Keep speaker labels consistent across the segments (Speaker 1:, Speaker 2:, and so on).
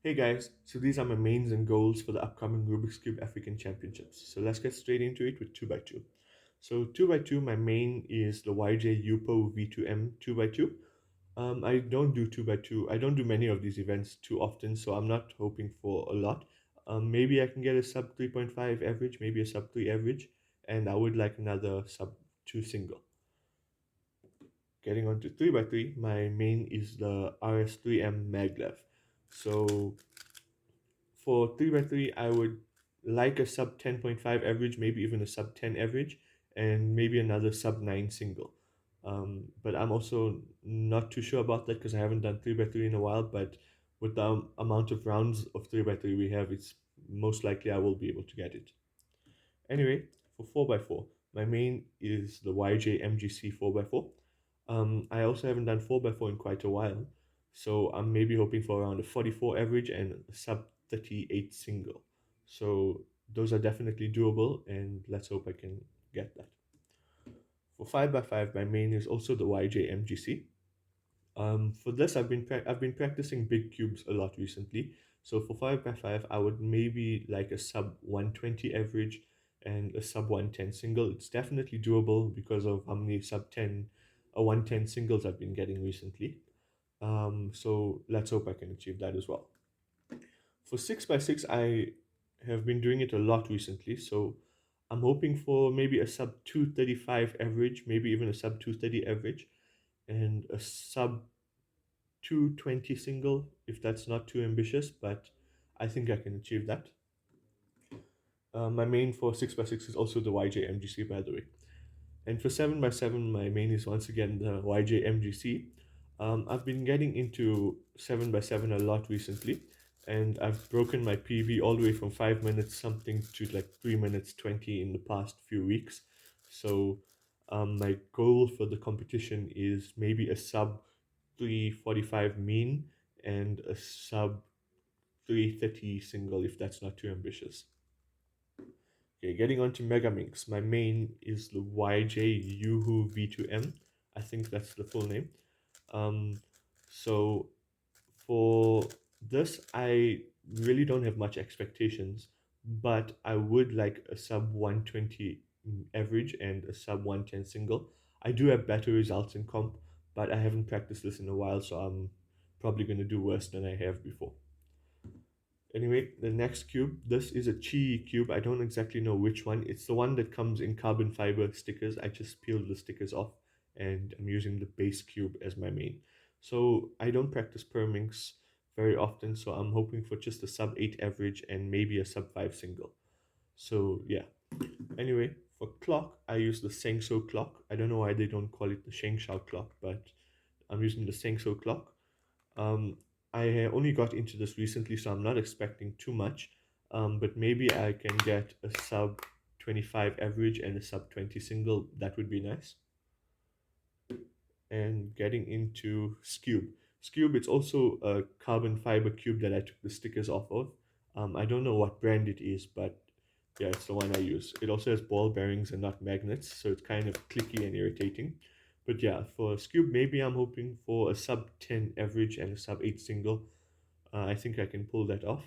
Speaker 1: Hey guys, so these are my mains and goals for the upcoming Rubik's Cube African Championships. So let's get straight into it with 2 by 2. So 2 by 2, my main is the YJ Yupo V2M 2 by 2. I don't do 2 by 2. I don't do many of these events too often, so I'm not hoping for a lot. Maybe I can get a sub 3.5 average, maybe a sub 3 average, and I would like another sub 2 single. Getting on to 3 by 3, my main is the RS3M maglev. So for 3 by 3, I would like a sub 10.5 average, maybe even a sub 10 average, and maybe another sub 9 single. But I'm also not too sure about that because I haven't done 3 by 3 in a while. But with the amount of rounds of 3 by 3 we have, it's most likely I will be able to get it. Anyway, for 4 by 4, my main is the YJ MGC 4 by 4. I also haven't done 4 by 4 in quite a while, so I'm maybe hoping for around a 44 average and a sub 38 single. So those are definitely doable, and let's hope I can get that. For 5 by 5, my main is also the YJ MGC. For this, I've been practicing big cubes a lot recently. So for 5 by 5, I would maybe like a sub 120 average and a sub 110 single. It's definitely doable because of how many sub 10 or 110 singles I've been getting recently. So let's hope I can achieve that as well. For 6 by 6, I have been doing it a lot recently. So I'm hoping for maybe a sub 235 average, maybe even a sub 230 average, and a sub 220 single if that's not too ambitious, but I think I can achieve that. My main for 6 by 6 is also the YJ MGC, by the way. And for 7 by 7, my main is once again the YJ MGC. I've been getting into 7 by 7 a lot recently, and I've broken my PB all the way from 5 minutes something to like 3 minutes 20 in the past few weeks. So my goal for the competition is maybe a sub 345 mean and a sub 330 single if that's not too ambitious. Okay, getting on to Megaminx. My main is the YJ Yuhu V2M. I think that's the full name. Um, so for this, I really don't have much expectations, but I would like a sub 120 average and a sub 110 single. I do have better results in comp, but I haven't practiced this in a while, so I'm probably going to do worse than I have before. Anyway, the next cube, this is a Chi cube. I don't exactly know which one. It's the one that comes in carbon fiber stickers. I just peeled the stickers off and I'm using the base cube as my main. So I don't practice perminx very often, so I'm hoping for just a sub 8 average and maybe a sub 5 single. So yeah. Anyway, for clock, I use the Sengso clock. I don't know why they don't call it the Shengshao clock, but I'm using the Sengso clock. Um, I only got into this recently, so I'm not expecting too much. But maybe I can get a sub 25 average and a sub 20 single. That would be nice. And getting into Scube. Scube, it's also a carbon fiber cube that I took the stickers off of. I don't know what brand it is, but yeah, it's the one I use. It also has ball bearings and not magnets, so it's kind of clicky and irritating. But yeah, for Scube, maybe I'm hoping for a sub 10 average and a sub 8 single. I think I can pull that off.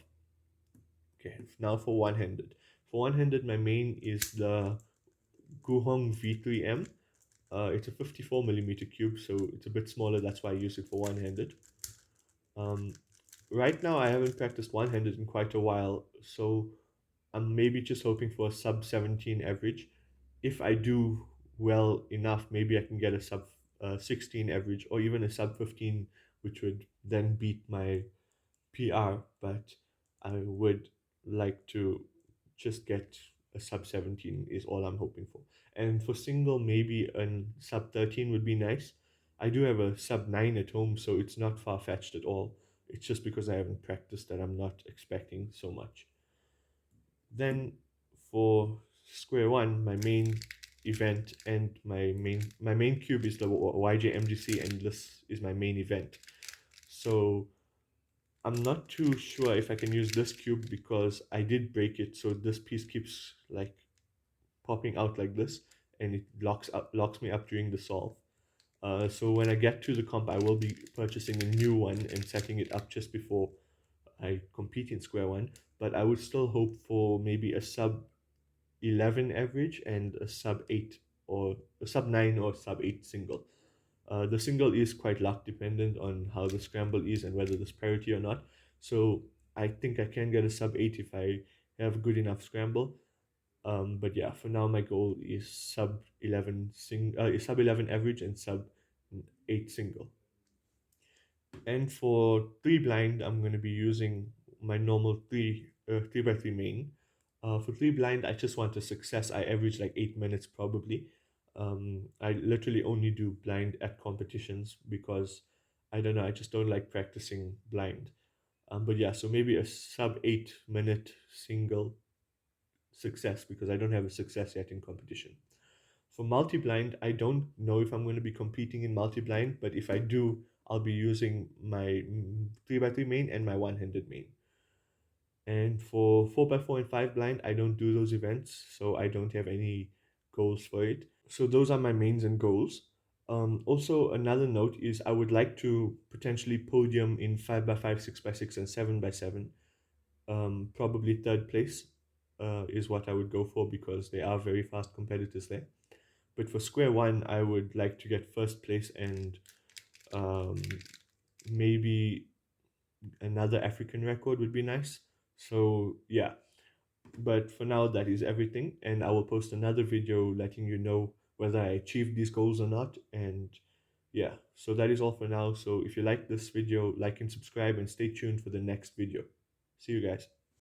Speaker 1: Okay, now for one-handed. For one-handed, my main is the Guhong V3M. It's a 54 millimeter cube, so it's a bit smaller. That's why I use it for one-handed. Um, right now, I haven't practiced one-handed in quite a while, so I'm maybe just hoping for a sub 17 average. If I do well enough, maybe I can get a sub 16 average or even a sub 15, which would then beat my PR, but I would like to just get a sub 17 is all I'm hoping for. And for single, maybe a sub 13 would be nice. I do have a sub 9 at home, so it's not far fetched at all. It's just because I haven't practiced that I'm not expecting so much. Then for square one, my main event and my main cube is the YJ MGC, and this is my main event. So I'm not too sure if I can use this cube because I did break it, so this piece keeps like popping out like this, and it locks me up during the solve. So when I get to the comp, I will be purchasing a new one and setting it up just before I compete in square one, but I would still hope for maybe a sub 11 average and a sub 8 or a sub 9 or sub 8 single. The single is quite luck dependent on how the scramble is and whether there's parity or not. So I think I can get a sub 8 if I have good enough scramble. But yeah, for now my goal is sub 11 average and sub 8 single. And for three blind, I'm going to be using my normal three by three main. For three blind, I just want a success. I average like 8 minutes probably. I literally only do blind at competitions because I don't know. I just don't like practicing blind. But yeah, so maybe a sub 8 minute single success because I don't have a success yet in competition. For multi blind, I don't know if I'm going to be competing in multi blind, but if I do, I'll be using my 3 by 3 main and my one handed main. And for 4 by 4 and 5 blind, I don't do those events, so I don't have any goals for it. So those are my mains and goals. Also, another note is I would like to potentially podium in 5 by 5, 6 by 6, and 7 by 7. Probably third place is what I would go for because they are very fast competitors there. But for square one, I would like to get first place and um, maybe another African record would be nice. So yeah, but for now that is everything, and I will post another video letting you know whether I achieved these goals or not. And yeah, so that is all for now. So if you like this video, like and subscribe, and stay tuned for the next video. See you guys.